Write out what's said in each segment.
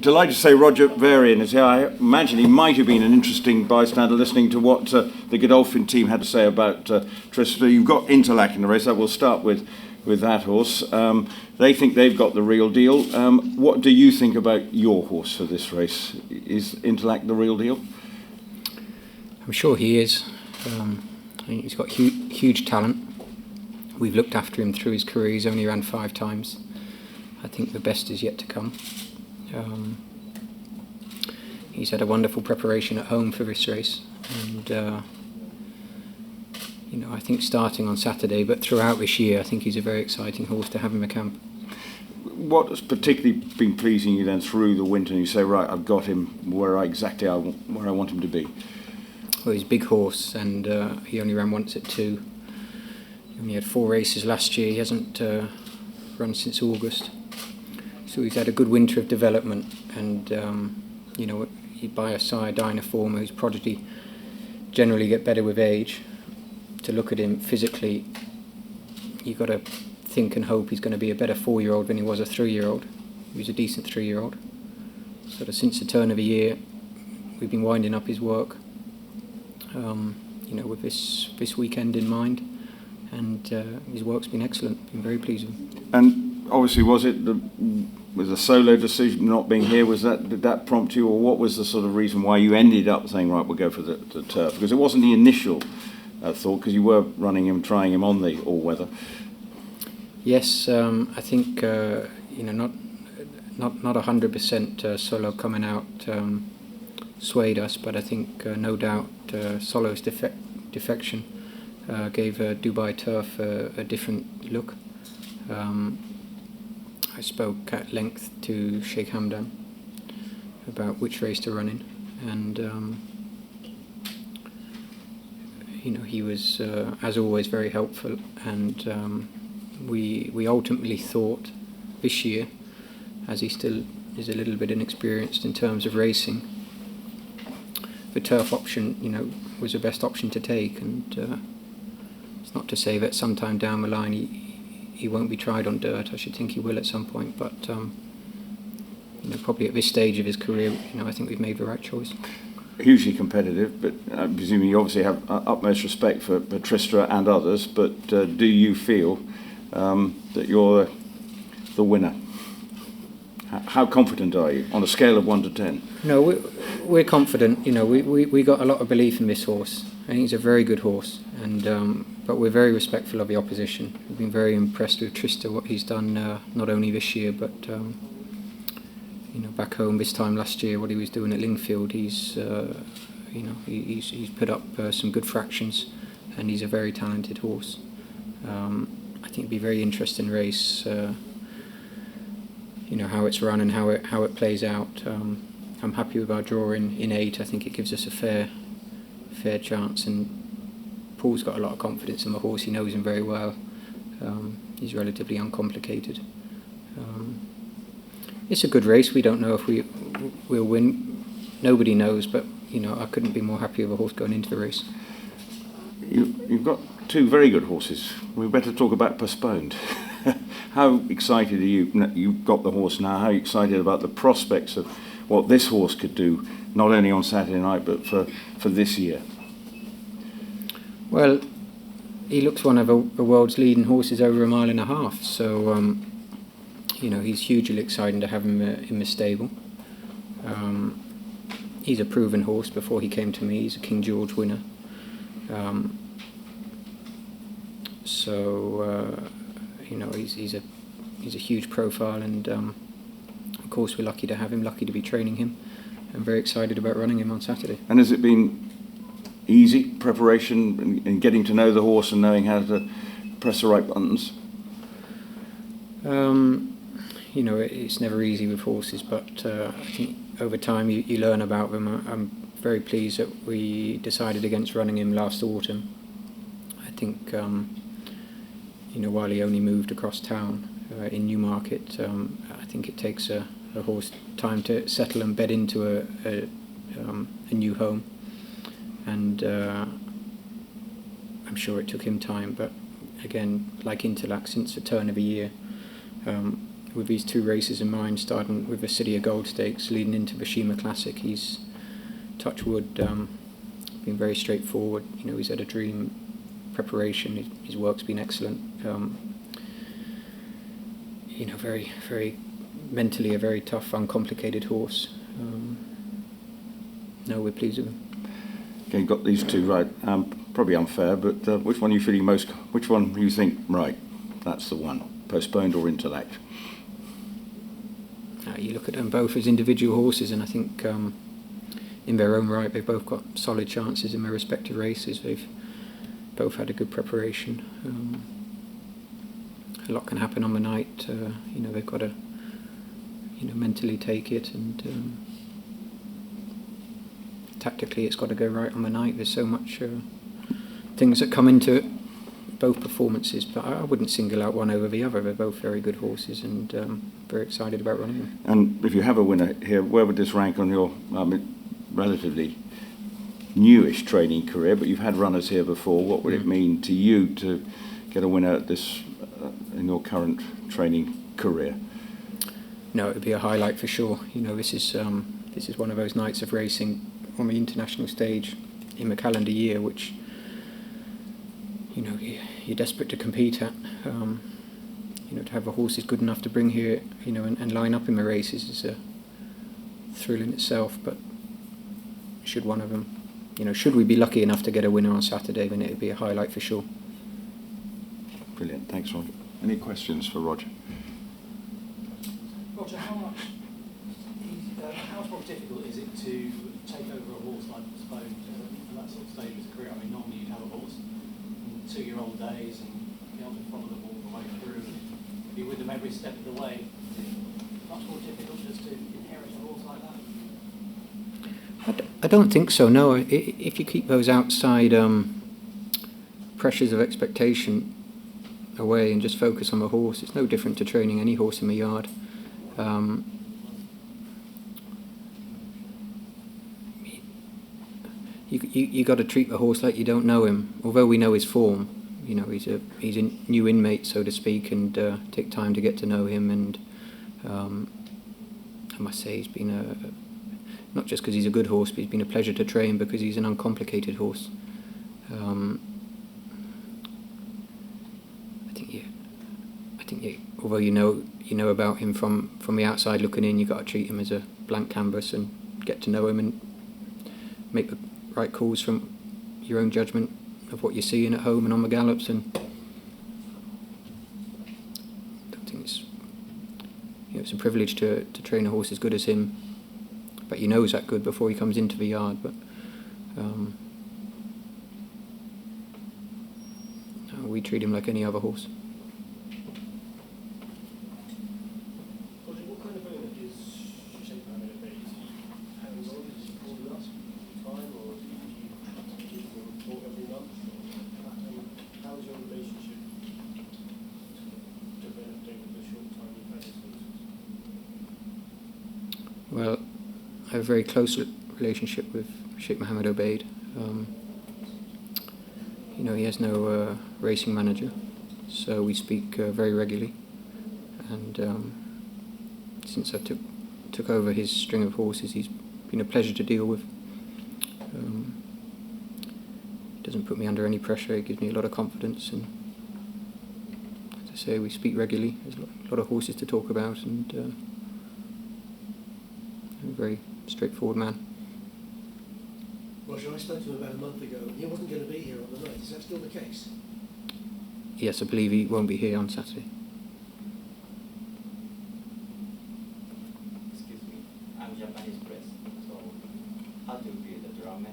Delighted to say Roger Varian is here. I imagine he might have been an interesting bystander listening to what the Godolphin team had to say about Trista. You've got Interlac in the race. We'll start with that horse. They think they've got the real deal. What do you think about your horse for this race? Is Interlac the real deal? I'm sure he is. I think he's got huge talent. We've looked after him through his career. He's only ran 5 times. I think the best is yet to come. He's had a wonderful preparation at home for this race, and I think starting on Saturday, but throughout this year, I think he's a very exciting horse to have in the camp. What has particularly been pleasing you then through the winter? And you say, right, I've got him where I want him to be. Well, he's a big horse, and he only ran once at 2. He only had 4 races last year. He hasn't run since August. So he's had a good winter of development, and you buy a sire Dynaforma whose prodigy generally get better with age. To look at him physically, you've got to think and hope he's going to be a better 4-year-old than he was a 3-year-old. He was a decent 3-year-old. Sort of since the turn of the year, we've been winding up his work, with this weekend in mind, and his work's been excellent. Been very pleased with him. And obviously, was the solo decision not being here, did that prompt you, or what was the sort of reason why you ended up saying, right, we'll go for the turf? Because it wasn't the initial thought, because you were trying him on the all-weather. Yes, I think not 100% solo coming out swayed us, but I think no doubt Solo's defection gave Dubai Turf a different look. I spoke at length to Sheikh Hamdan about which race to run in, and he was, as always, very helpful. And we ultimately thought this year, as he still is a little bit inexperienced in terms of racing, the turf option, was the best option to take. And it's not to say that sometime down the line he won't be tried on dirt. I should think he will at some point, but probably at this stage of his career, I think we've made the right choice. Hugely competitive, but I presume you obviously have utmost respect for Trista and others, but do you feel that you're the winner? How confident are you on a scale of 1 to 10? No, we're confident. We got a lot of belief in this horse. I think he's a very good horse, and but we're very respectful of the opposition. We've been very impressed with Trista, what he's done not only this year, but back home this time last year, what he was doing at Lingfield. He's put up some good fractions, and he's a very talented horse. I think it'd be a very interesting race. How it's run and how it plays out. I'm happy with our draw in 8. I think it gives us a fair chance, and Paul's got a lot of confidence in the horse. He knows him very well. He's relatively uncomplicated. It's a good race. We don't know if we'll win. Nobody knows, but I couldn't be more happy with a horse going into the race. You've got 2 very good horses. We better talk about Postponed. How excited are you? You've got the horse now. How are you excited about the prospects of what this horse could do, not only on Saturday night, but for this year? Well, he looks one of the world's leading horses over 1.5 miles. So, he's hugely exciting to have him in the stable. He's a proven horse. Before he came to me, he's a King George winner. He's a huge profile, and of course we're lucky to have him, lucky to be training him. I'm very excited about running him on Saturday. And has it been easy preparation in getting to know the horse and knowing how to press the right buttons? It's never easy with horses, but I think over time you learn about them. I'm very pleased that we decided against running him last autumn. I think while he only moved across town in Newmarket, I think it takes a horse time to settle and bed into a new home, and I'm sure it took him time, but again, like Interlac, since the turn of the year, with these 2 races in mind, starting with the City of Gold Stakes, leading into the Shima Classic, he's, touch wood, been very straightforward. He's had a dream preparation. His work's been excellent. Very, very mentally a very tough, uncomplicated horse. No, we're pleased with him. Okay, got these 2 right. Probably unfair, but which one are you feeling most? Which one do you think? Right, that's the one. Postponed or Intellect? You look at them both as individual horses, and I think in their own right they've both got solid chances in their respective races. They've both had a good preparation. A lot can happen on the night. They've got to mentally take it, and tactically it's got to go right on the night. There's so much things that come into it, both performances, but I wouldn't single out one over the other. They're both very good horses, and very excited about running them. And if you have a winner here, where would this rank on your relatively newish training career? But you've had runners here before. What would it mean to you to get a winner at this in your current training career? No, it would be a highlight for sure. This is one of those nights of racing on the international stage in the calendar year, which you're desperate to compete at. To have a horse is good enough to bring here, and line up in the races is a thrill in itself. But should one of them, should we be lucky enough to get a winner on Saturday, then it would be a highlight for sure. Brilliant, thanks, Roger. Any questions for Roger? Roger, how much more difficult is it to take over a horse like Postponed at that sort of stage of his career? I mean, normally you'd have a horse in 2-year-old days and be able to follow them all the way through and be with them every step of the way. Is it much more difficult just to inherit a horse like that? I don't think so, no. If you keep those outside pressures of expectation away and just focus on the horse, it's no different to training any horse in the yard. You got to treat the horse like you don't know him. Although we know his form, he's a new inmate, so to speak, and take time to get to know him. And I must say, he's been not just because he's a good horse, but he's been a pleasure to train because he's an uncomplicated horse. I think although you know about him from the outside looking in, you've got to treat him as a blank canvas and get to know him and make the right calls from your own judgment of what you're seeing at home and on the gallops. And I don't think it's a privilege to train a horse as good as him, but you know he's that good before he comes into the yard. But we treat him like any other horse. What kind of owner is Shape Hamid a bit? Is he hands-on? Is he calling us time, or do you give him a report every month? How is your relationship developing with the short time you've had his horses? Well, I have a very close relationship with Sheikh Mohammed Obeid. He has no racing manager, so we speak very regularly. And since I took over his string of horses, he's been a pleasure to deal with. Doesn't put me under any pressure. It gives me a lot of confidence, and as I say, we speak regularly. There's a lot of horses to talk about, and a very straightforward man. Roger, I spoke to him about a month ago, and he wasn't going to be here on the night. Is that still the case? Yes, I believe he won't be here on Saturday. Excuse me, I'm Japanese press, so how do you view the drama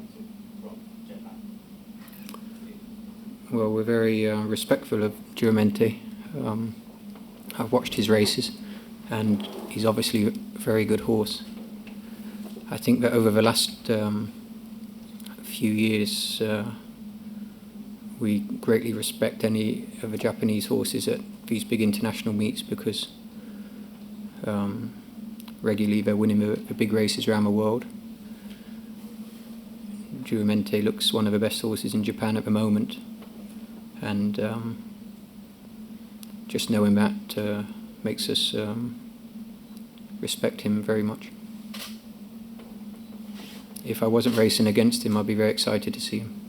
from Japan? Well, we're very respectful of Giuramente. I've watched his races, and he's obviously a very good horse. I think that over the last few years, we greatly respect any of the Japanese horses at these big international meets because regularly they're winning the big races around the world. Giuramente looks one of the best horses in Japan at the moment, and just knowing that makes us respect him very much. If I wasn't racing against him, I'd be very excited to see him.